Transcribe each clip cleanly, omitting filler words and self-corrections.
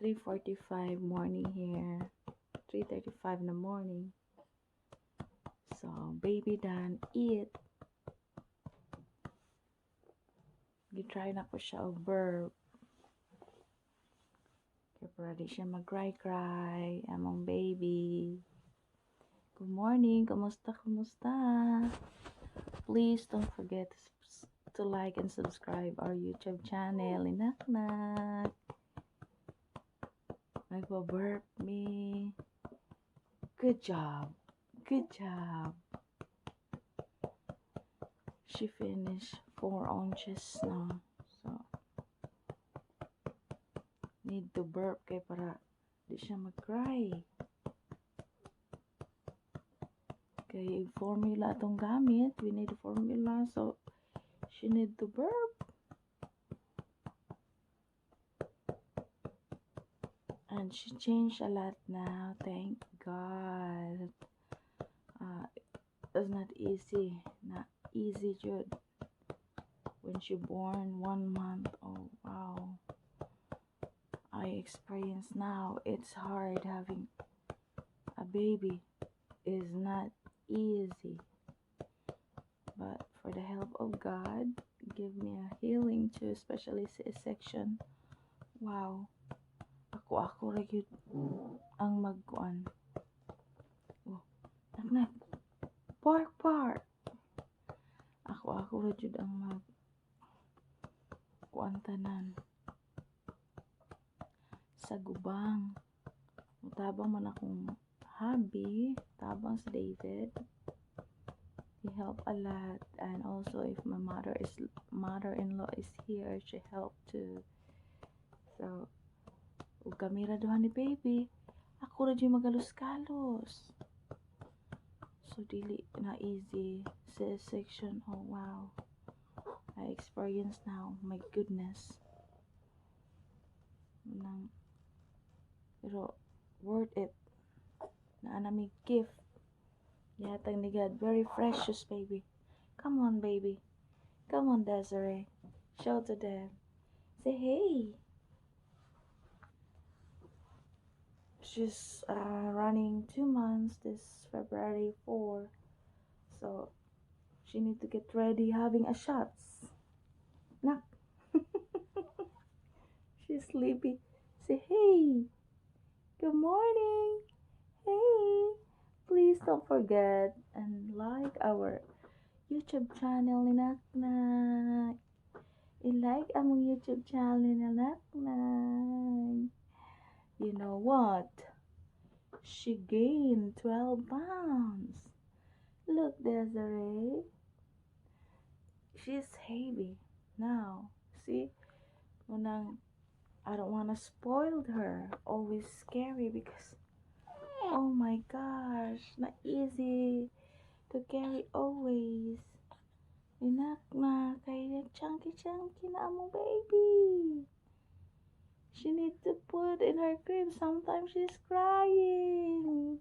3:45 morning here. 3:35 in the morning. So, baby done eat. Gitry na ko siya og burp. Kaya para di siya mag-cry-cry. Among baby. Good morning. Kumusta? Please don't forget to like and subscribe our YouTube channel. Inak-nak. Nagpa-burp me. Good job. She finished 4 ounces now. So, need to burp kay para di siya mag-cry. Kay formula itong gamit. We need formula. So, she need to burp. And she changed a lot now. Thank God. It's not easy. Not easy, Jude. When she born 1 month. Oh, wow. I experience now. It's hard having a baby. Is not easy. But for the help of God, give me a healing too, especially C-section. Wow. Ako rin ang magkuan. Oh, nak. Park. Ako rin ang magkuan tanan. Sa gubang. Mutabang man akong hubby. Tabang si David. He helped a lot. And also if my mother-in-law is here, she helped too. So, ug kami ra duha ni baby, ako ra yung magalos-galos. So dili na easy C-section. Oh wow, I experience now. My goodness. Pero worth it. Naanami gift. Yatang ni God, very precious baby. Come on baby. Come on Desiree. Show to them. Say hey. She's running 2 months this February 4. So she need to get ready having a shots. Nak. She's sleepy. Say hey. Good morning. Hey. Please don't forget and like our YouTube channel ni Naknak. I-like among YouTube channel ni Naknak. You know what? She gained 12 pounds. Look, Desiree. She's heavy now. See? I don't want to spoil her. Always scary because, oh my gosh, not easy to carry always. Inak na, kaya chunky na among baby. She needs to put in her crib. Sometimes she's crying.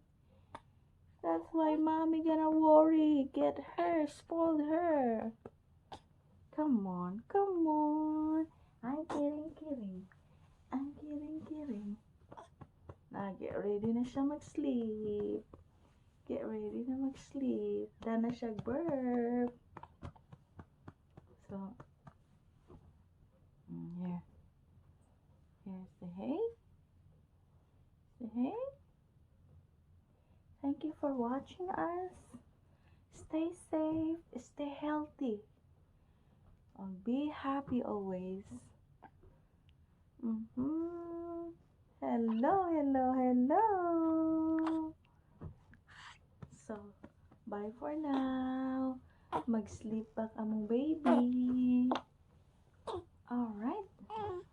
That's why mommy gonna worry. Get her, spoil her. Come on. I'm kidding. Get ready na siya mag-sleep. Dahil na siya burp. So, here. Say hey. Thank you for watching us. Stay safe. Stay healthy. And be happy always. Hello. So, bye for now. Mag-sleep back among baby. Alright. Here.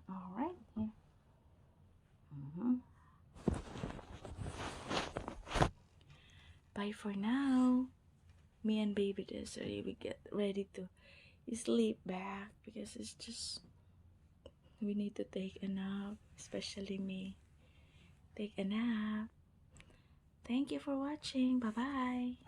Bye for now. Me and baby Desiree, we get ready to sleep back because it's just, we need to take a nap, especially me. Take a nap. Thank you for watching. Bye-bye.